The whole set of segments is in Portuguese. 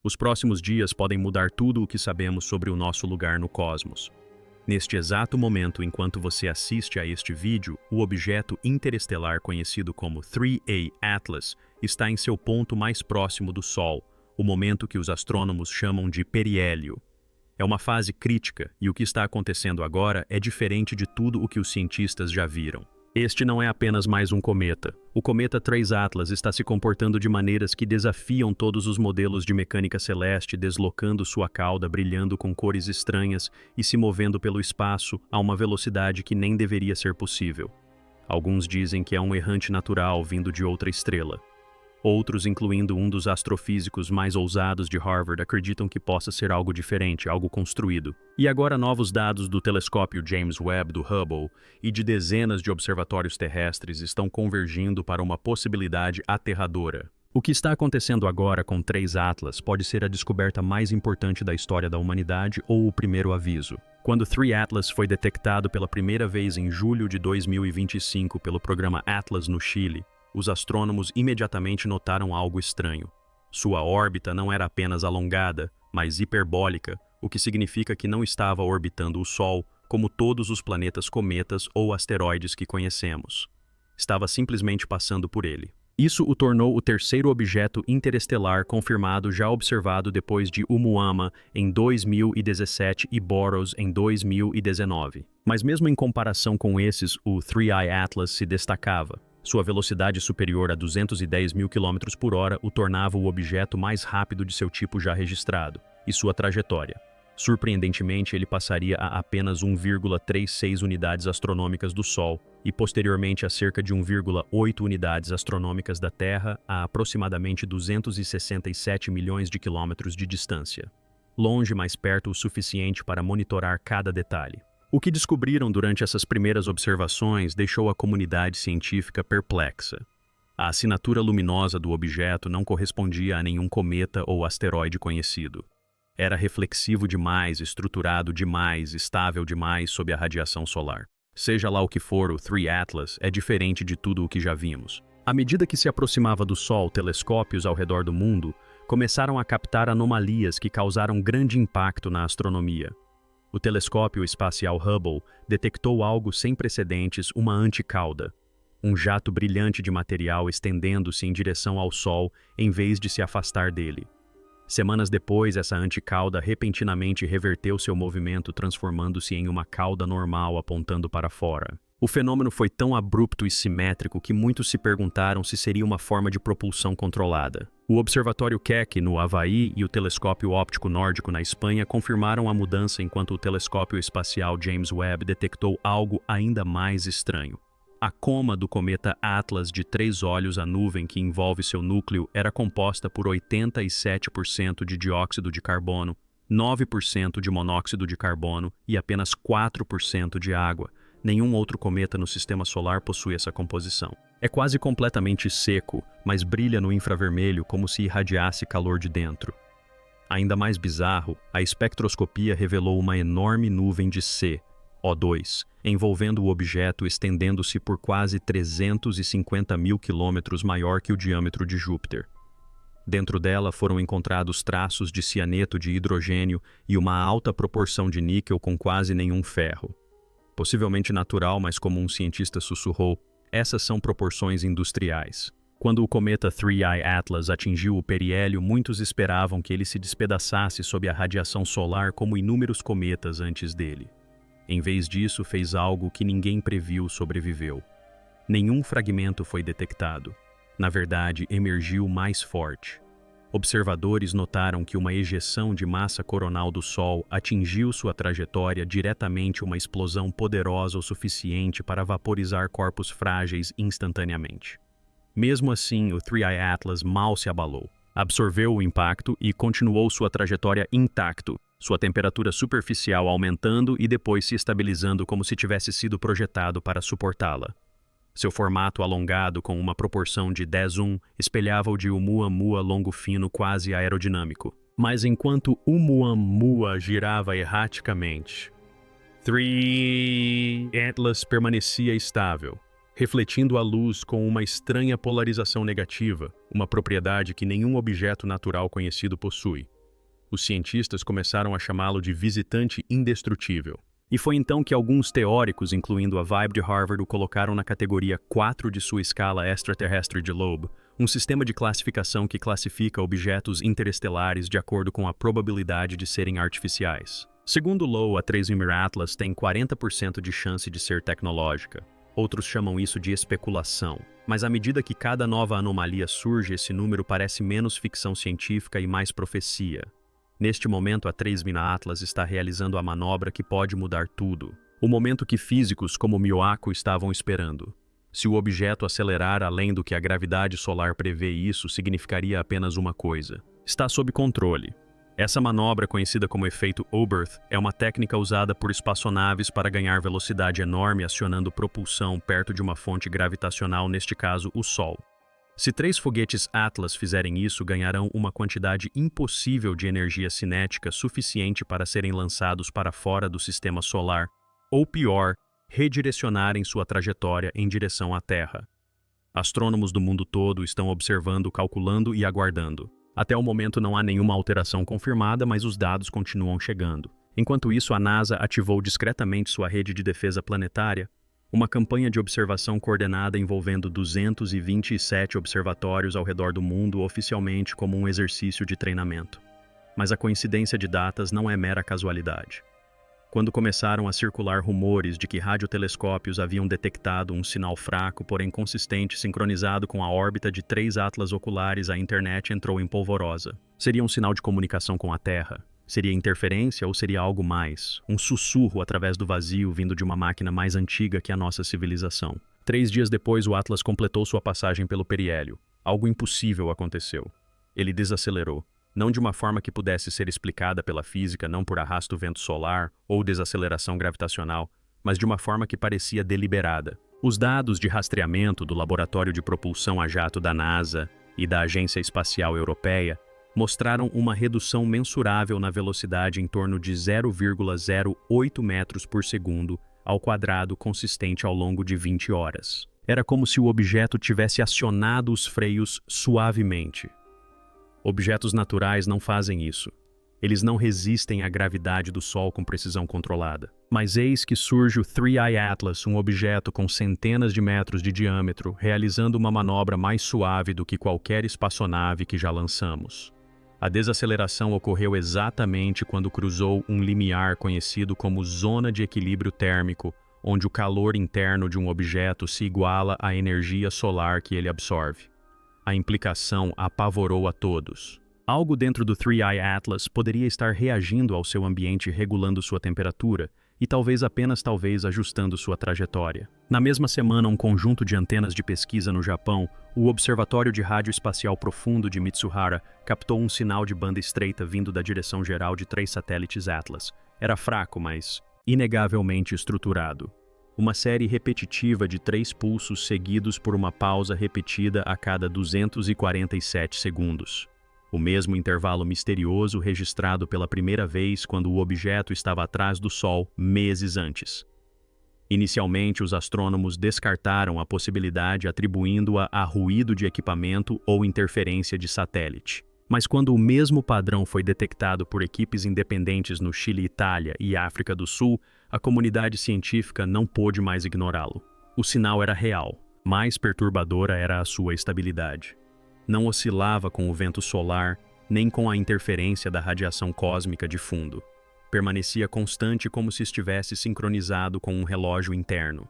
Os próximos dias podem mudar tudo o que sabemos sobre o nosso lugar no cosmos. Neste exato momento, enquanto você assiste a este vídeo, o objeto interestelar conhecido como 3A Atlas está em seu ponto mais próximo do Sol, o momento que os astrônomos chamam de periélio. É uma fase crítica e o que está acontecendo agora é diferente de tudo o que os cientistas já viram. Este não é apenas mais um cometa. O cometa 3 Atlas está se comportando de maneiras que desafiam todos os modelos de mecânica celeste, deslocando sua cauda, brilhando com cores estranhas e se movendo pelo espaço a uma velocidade que nem deveria ser possível. Alguns dizem que é um errante natural vindo de outra estrela. Outros, incluindo um dos astrofísicos mais ousados de Harvard, acreditam que possa ser algo diferente, algo construído. E agora novos dados do telescópio James Webb do Hubble e de dezenas de observatórios terrestres estão convergindo para uma possibilidade aterradora. O que está acontecendo agora com 3 Atlas pode ser a descoberta mais importante da história da humanidade ou o primeiro aviso. Quando 3 Atlas foi detectado pela primeira vez em julho de 2025 pelo programa Atlas no Chile, os astrônomos imediatamente notaram algo estranho. Sua órbita não era apenas alongada, mas hiperbólica, o que significa que não estava orbitando o Sol como todos os planetas cometas ou asteroides que conhecemos. Estava simplesmente passando por ele. Isso o tornou o terceiro objeto interestelar confirmado já observado depois de Oumuamua em 2017 e Boros em 2019. Mas mesmo em comparação com esses, o 3I Atlas se destacava. Sua velocidade superior a 210 mil km por hora o tornava o objeto mais rápido de seu tipo já registrado, e sua trajetória. Surpreendentemente, ele passaria a apenas 1,36 unidades astronômicas do Sol e posteriormente a cerca de 1,8 unidades astronômicas da Terra a aproximadamente 267 milhões de quilômetros de distância. Longe, mas perto o suficiente para monitorar cada detalhe. O que descobriram durante essas primeiras observações deixou a comunidade científica perplexa. A assinatura luminosa do objeto não correspondia a nenhum cometa ou asteroide conhecido. Era reflexivo demais, estruturado demais, estável demais sob a radiação solar. Seja lá o que for, o 3 Atlas é diferente de tudo o que já vimos. À medida que se aproximava do Sol, telescópios ao redor do mundo começaram a captar anomalias que causaram grande impacto na astronomia. O telescópio espacial Hubble detectou algo sem precedentes, uma anticauda, um jato brilhante de material estendendo-se em direção ao Sol em vez de se afastar dele. Semanas depois, essa anticauda repentinamente reverteu seu movimento, transformando-se em uma cauda normal apontando para fora. O fenômeno foi tão abrupto e simétrico que muitos se perguntaram se seria uma forma de propulsão controlada. O Observatório Keck, no Havaí, e o Telescópio Óptico Nórdico, na Espanha, confirmaram a mudança enquanto o Telescópio Espacial James Webb detectou algo ainda mais estranho. A coma do cometa Atlas de 3 olhos, a nuvem que envolve seu núcleo, era composta por 87% de dióxido de carbono, 9% de monóxido de carbono e apenas 4% de água. Nenhum outro cometa no sistema solar possui essa composição. É quase completamente seco, mas brilha no infravermelho como se irradiasse calor de dentro. Ainda mais bizarro, a espectroscopia revelou uma enorme nuvem de CO2, envolvendo o objeto, estendendo-se por quase 350 mil quilômetros maior que o diâmetro de Júpiter. Dentro dela foram encontrados traços de cianeto de hidrogênio e uma alta proporção de níquel com quase nenhum ferro. Possivelmente natural, mas como um cientista sussurrou, essas são proporções industriais. Quando o cometa 3I Atlas atingiu o periélio, muitos esperavam que ele se despedaçasse sob a radiação solar como inúmeros cometas antes dele. Em vez disso, fez algo que ninguém previu, sobreviveu. Nenhum fragmento foi detectado. Na verdade, emergiu mais forte. Observadores notaram que uma ejeção de massa coronal do Sol atingiu sua trajetória diretamente uma explosão poderosa o suficiente para vaporizar corpos frágeis instantaneamente. Mesmo assim, o 3I Atlas mal se abalou. Absorveu o impacto e continuou sua trajetória intacto, sua temperatura superficial aumentando e depois se estabilizando como se tivesse sido projetado para suportá-la. Seu formato alongado, com uma proporção de 10:1, espelhava o de Oumuamua longo fino quase aerodinâmico. Mas enquanto Oumuamua girava erraticamente, 3 Atlas permanecia estável, refletindo a luz com uma estranha polarização negativa, uma propriedade que nenhum objeto natural conhecido possui. Os cientistas começaram a chamá-lo de visitante indestrutível. E foi então que alguns teóricos, incluindo a Vibe de Harvard, o colocaram na categoria 4 de sua escala extraterrestre de Loeb, um sistema de classificação que classifica objetos interestelares de acordo com a probabilidade de serem artificiais. Segundo Loeb, a 3M Atlas tem 40% de chance de ser tecnológica. Outros chamam isso de especulação, mas à medida que cada nova anomalia surge, esse número parece menos ficção científica e mais profecia. Neste momento, a 3M Atlas está realizando a manobra que pode mudar tudo. O momento que físicos como Miyako estavam esperando. Se o objeto acelerar além do que a gravidade solar prevê, isso significaria apenas uma coisa: está sob controle. Essa manobra, conhecida como efeito Oberth, é uma técnica usada por espaçonaves para ganhar velocidade enorme acionando propulsão perto de uma fonte gravitacional, neste caso, o Sol. Se 3 foguetes Atlas fizerem isso, ganharão uma quantidade impossível de energia cinética suficiente para serem lançados para fora do sistema solar, ou pior, redirecionarem sua trajetória em direção à Terra. Astrônomos do mundo todo estão observando, calculando e aguardando. Até o momento não há nenhuma alteração confirmada, mas os dados continuam chegando. Enquanto isso, a NASA ativou discretamente sua rede de defesa planetária, uma campanha de observação coordenada envolvendo 227 observatórios ao redor do mundo, oficialmente como um exercício de treinamento. Mas a coincidência de datas não é mera casualidade. Quando começaram a circular rumores de que radiotelescópios haviam detectado um sinal fraco, porém consistente, sincronizado com a órbita de 3 atlas oculares, a internet entrou em polvorosa. Seria um sinal de comunicação com a Terra? Seria interferência ou seria algo mais? Um sussurro através do vazio vindo de uma máquina mais antiga que a nossa civilização. 3 dias depois, o Atlas completou sua passagem pelo periélio. Algo impossível aconteceu. Ele desacelerou. Não de uma forma que pudesse ser explicada pela física, não por arrasto vento solar ou desaceleração gravitacional, mas de uma forma que parecia deliberada. Os dados de rastreamento do Laboratório de Propulsão a Jato da NASA e da Agência Espacial Europeia mostraram uma redução mensurável na velocidade em torno de 0,08 metros por segundo ao quadrado, consistente ao longo de 20 horas. Era como se o objeto tivesse acionado os freios suavemente. Objetos naturais não fazem isso. Eles não resistem à gravidade do Sol com precisão controlada. Mas eis que surge o 3I Atlas, um objeto com centenas de metros de diâmetro, realizando uma manobra mais suave do que qualquer espaçonave que já lançamos. A desaceleração ocorreu exatamente quando cruzou um limiar conhecido como zona de equilíbrio térmico, onde o calor interno de um objeto se iguala à energia solar que ele absorve. A implicação apavorou a todos. Algo dentro do 3I Atlas poderia estar reagindo ao seu ambiente, regulando sua temperatura e apenas talvez ajustando sua trajetória. Na mesma semana, um conjunto de antenas de pesquisa no Japão, o Observatório de Rádio Espacial Profundo de Mitsuhara, captou um sinal de banda estreita vindo da direção geral de 3 satélites Atlas. Era fraco, mas inegavelmente estruturado. Uma série repetitiva de 3 pulsos seguidos por uma pausa repetida a cada 247 segundos. O mesmo intervalo misterioso registrado pela primeira vez quando o objeto estava atrás do Sol meses antes. Inicialmente, os astrônomos descartaram a possibilidade, atribuindo-a a ruído de equipamento ou interferência de satélite. Mas quando o mesmo padrão foi detectado por equipes independentes no Chile, Itália e África do Sul, a comunidade científica não pôde mais ignorá-lo. O sinal era real. Mais perturbadora era a sua estabilidade. Não oscilava com o vento solar, nem com a interferência da radiação cósmica de fundo. Permanecia constante como se estivesse sincronizado com um relógio interno.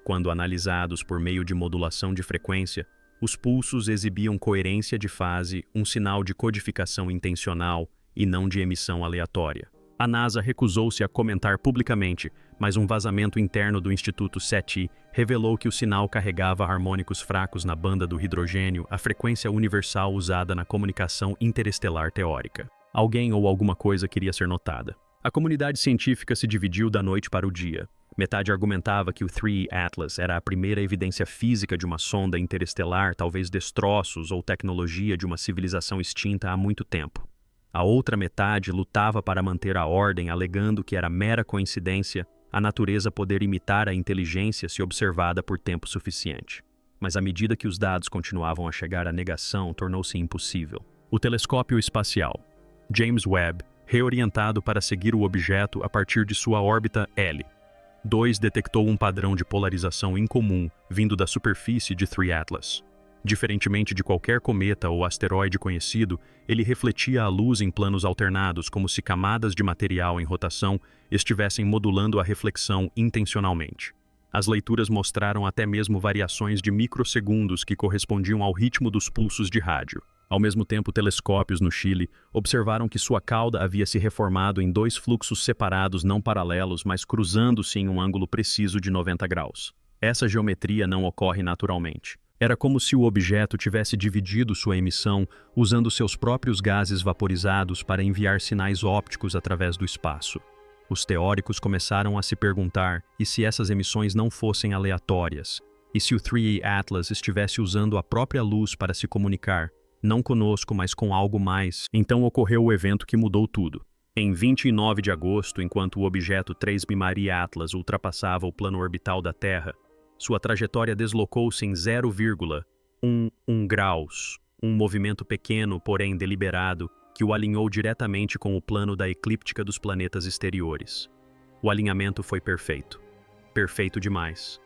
Quando analisados por meio de modulação de frequência, os pulsos exibiam coerência de fase, um sinal de codificação intencional e não de emissão aleatória. A NASA recusou-se a comentar publicamente, mas um vazamento interno do Instituto SETI revelou que o sinal carregava harmônicos fracos na banda do hidrogênio, a frequência universal usada na comunicação interestelar teórica. Alguém ou alguma coisa queria ser notada. A comunidade científica se dividiu da noite para o dia. Metade argumentava que o 3 Atlas era a primeira evidência física de uma sonda interestelar, talvez destroços ou tecnologia de uma civilização extinta há muito tempo. A outra metade lutava para manter a ordem, alegando que era mera coincidência, a natureza poder imitar a inteligência se observada por tempo suficiente. Mas à medida que os dados continuavam a chegar, a negação tornou-se impossível. O telescópio espacial James Webb, reorientado para seguir o objeto a partir de sua órbita L2, detectou um padrão de polarização incomum vindo da superfície de 3 Atlas. Diferentemente de qualquer cometa ou asteroide conhecido, ele refletia a luz em planos alternados, como se camadas de material em rotação estivessem modulando a reflexão intencionalmente. As leituras mostraram até mesmo variações de microsegundos que correspondiam ao ritmo dos pulsos de rádio. Ao mesmo tempo, telescópios no Chile observaram que sua cauda havia se reformado em 2 fluxos separados não paralelos, mas cruzando-se em um ângulo preciso de 90 graus. Essa geometria não ocorre naturalmente. Era como se o objeto tivesse dividido sua emissão usando seus próprios gases vaporizados para enviar sinais ópticos através do espaço. Os teóricos começaram a se perguntar: e se essas emissões não fossem aleatórias? E se o 3A Atlas estivesse usando a própria luz para se comunicar, não conosco, mas com algo mais? Então ocorreu o evento que mudou tudo. Em 29 de agosto, enquanto o objeto 3B Atlas ultrapassava o plano orbital da Terra, sua trajetória deslocou-se em 0,11 graus, um movimento pequeno, porém deliberado, que o alinhou diretamente com o plano da eclíptica dos planetas exteriores. O alinhamento foi perfeito. Perfeito demais.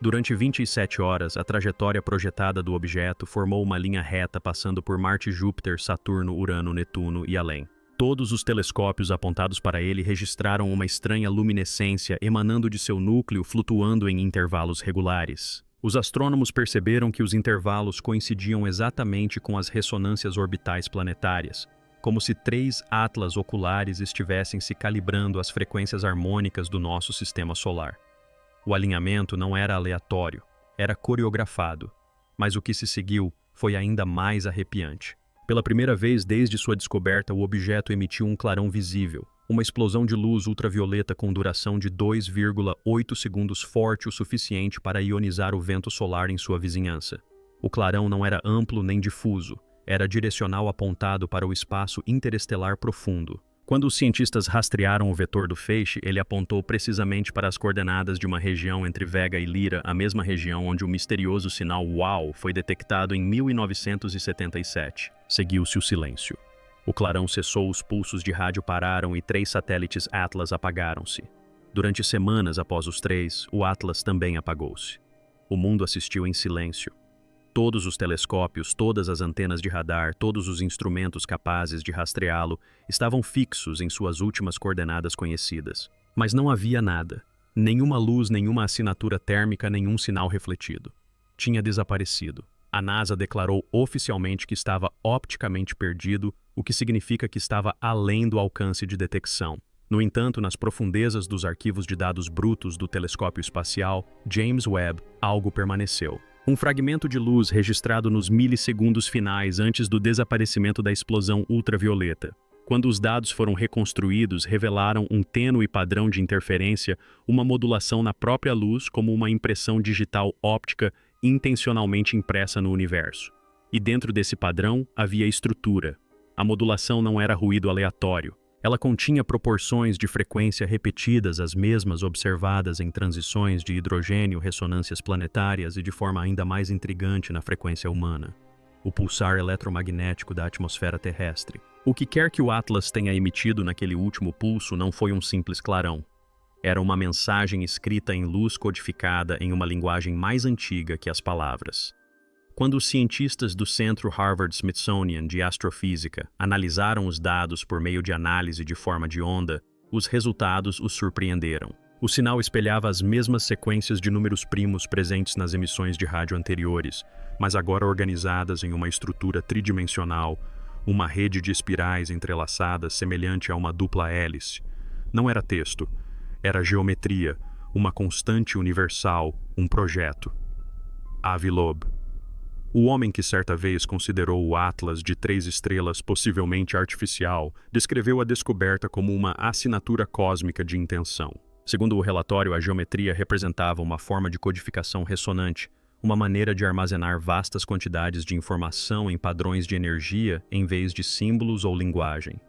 Durante 27 horas, a trajetória projetada do objeto formou uma linha reta passando por Marte, Júpiter, Saturno, Urano, Netuno e além. Todos os telescópios apontados para ele registraram uma estranha luminescência emanando de seu núcleo, flutuando em intervalos regulares. Os astrônomos perceberam que os intervalos coincidiam exatamente com as ressonâncias orbitais planetárias, como se 3 atlas oculares estivessem se calibrando às frequências harmônicas do nosso sistema solar. O alinhamento não era aleatório, era coreografado, mas o que se seguiu foi ainda mais arrepiante. Pela primeira vez desde sua descoberta, o objeto emitiu um clarão visível, uma explosão de luz ultravioleta com duração de 2,8 segundos, forte o suficiente para ionizar o vento solar em sua vizinhança. O clarão não era amplo nem difuso, era direcional, apontado para o espaço interestelar profundo. Quando os cientistas rastrearam o vetor do feixe, ele apontou precisamente para as coordenadas de uma região entre Vega e Lyra, a mesma região onde o misterioso sinal WOW foi detectado em 1977. Seguiu-se o silêncio. O clarão cessou, os pulsos de rádio pararam e 3 satélites Atlas apagaram-se. Durante semanas após os 3, o Atlas também apagou-se. O mundo assistiu em silêncio. Todos os telescópios, todas as antenas de radar, todos os instrumentos capazes de rastreá-lo estavam fixos em suas últimas coordenadas conhecidas. Mas não havia nada. Nenhuma luz, nenhuma assinatura térmica, nenhum sinal refletido. Tinha desaparecido. A NASA declarou oficialmente que estava opticamente perdido, o que significa que estava além do alcance de detecção. No entanto, nas profundezas dos arquivos de dados brutos do telescópio espacial James Webb, algo permaneceu. Um fragmento de luz registrado nos milissegundos finais antes do desaparecimento da explosão ultravioleta. Quando os dados foram reconstruídos, revelaram um tênue padrão de interferência, uma modulação na própria luz como uma impressão digital óptica intencionalmente impressa no universo. E dentro desse padrão havia estrutura. A modulação não era ruído aleatório. Ela continha proporções de frequência repetidas, as mesmas observadas em transições de hidrogênio, ressonâncias planetárias e de forma ainda mais intrigante na frequência humana. O pulsar eletromagnético da atmosfera terrestre. O que quer que o Atlas tenha emitido naquele último pulso não foi um simples clarão. Era uma mensagem escrita em luz codificada em uma linguagem mais antiga que as palavras. Quando os cientistas do Centro Harvard-Smithsonian de Astrofísica analisaram os dados por meio de análise de forma de onda, os resultados os surpreenderam. O sinal espelhava as mesmas sequências de números primos presentes nas emissões de rádio anteriores, mas agora organizadas em uma estrutura tridimensional, uma rede de espirais entrelaçadas semelhante a uma dupla hélice. Não era texto, era geometria, uma constante universal, um projeto. Avi Loeb. O homem que certa vez considerou o Atlas de 3 estrelas possivelmente artificial, descreveu a descoberta como uma assinatura cósmica de intenção. Segundo o relatório, a geometria representava uma forma de codificação ressonante, uma maneira de armazenar vastas quantidades de informação em padrões de energia em vez de símbolos ou linguagem.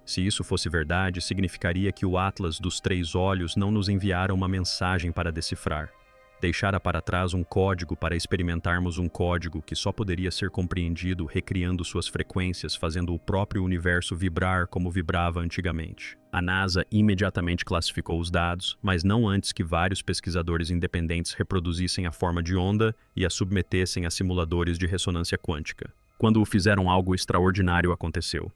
Se isso fosse verdade, significaria que o Atlas dos Três Olhos não nos enviara uma mensagem para decifrar. Deixara para trás um código para experimentarmos um código que só poderia ser compreendido recriando suas frequências, fazendo o próprio universo vibrar como vibrava antigamente. A NASA imediatamente classificou os dados, mas não antes que vários pesquisadores independentes reproduzissem a forma de onda e a submetessem a simuladores de ressonância quântica. Quando o fizeram, algo extraordinário aconteceu.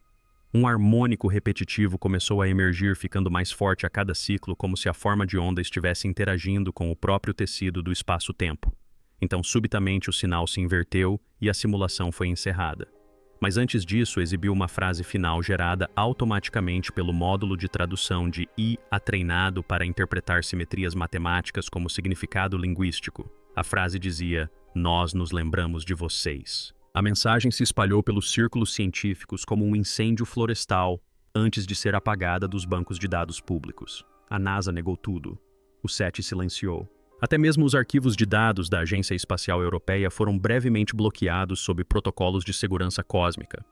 Um harmônico repetitivo começou a emergir, ficando mais forte a cada ciclo, como se a forma de onda estivesse interagindo com o próprio tecido do espaço-tempo. Então, subitamente, o sinal se inverteu e a simulação foi encerrada. Mas antes disso, exibiu uma frase final gerada automaticamente pelo módulo de tradução de IA treinado para interpretar simetrias matemáticas como significado linguístico. A frase dizia: "Nós nos lembramos de vocês." A mensagem se espalhou pelos círculos científicos como um incêndio florestal antes de ser apagada dos bancos de dados públicos. A NASA negou tudo. O SETI silenciou. Até mesmo os arquivos de dados da Agência Espacial Europeia foram brevemente bloqueados sob protocolos de segurança cósmica.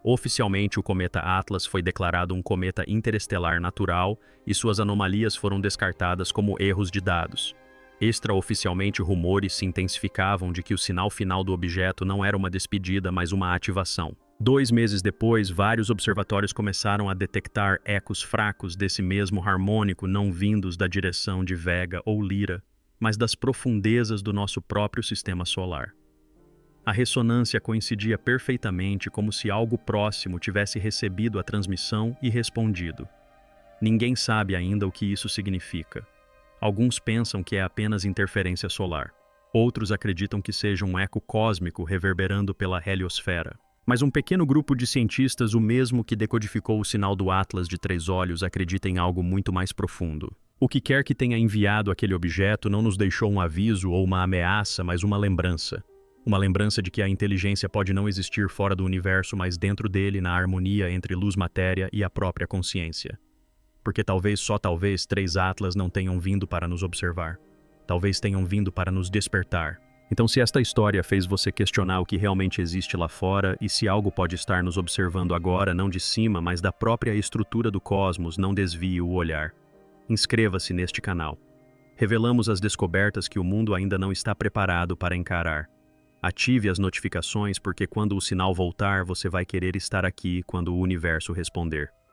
Oficialmente, o cometa Atlas foi declarado um cometa interestelar natural e suas anomalias foram descartadas como erros de dados. Extraoficialmente, rumores se intensificavam de que o sinal final do objeto não era uma despedida, mas uma ativação. 2 meses depois, vários observatórios começaram a detectar ecos fracos desse mesmo harmônico não vindos da direção de Vega ou Lyra, mas das profundezas do nosso próprio sistema solar. A ressonância coincidia perfeitamente, como se algo próximo tivesse recebido a transmissão e respondido. Ninguém sabe ainda o que isso significa. Alguns pensam que é apenas interferência solar. Outros acreditam que seja um eco cósmico reverberando pela heliosfera. Mas um pequeno grupo de cientistas, o mesmo que decodificou o sinal do Atlas de Três Olhos, acredita em algo muito mais profundo. O que quer que tenha enviado aquele objeto não nos deixou um aviso ou uma ameaça, mas uma lembrança. Uma lembrança de que a inteligência pode não existir fora do universo, mas dentro dele, na harmonia entre luz-matéria e a própria consciência. Porque talvez, só talvez, 3 Atlas não tenham vindo para nos observar. Talvez tenham vindo para nos despertar. Então, se esta história fez você questionar o que realmente existe lá fora e se algo pode estar nos observando agora, não de cima, mas da própria estrutura do cosmos, não desvie o olhar. Inscreva-se neste canal. Revelamos as descobertas que o mundo ainda não está preparado para encarar. Ative as notificações, porque quando o sinal voltar, você vai querer estar aqui quando o universo responder.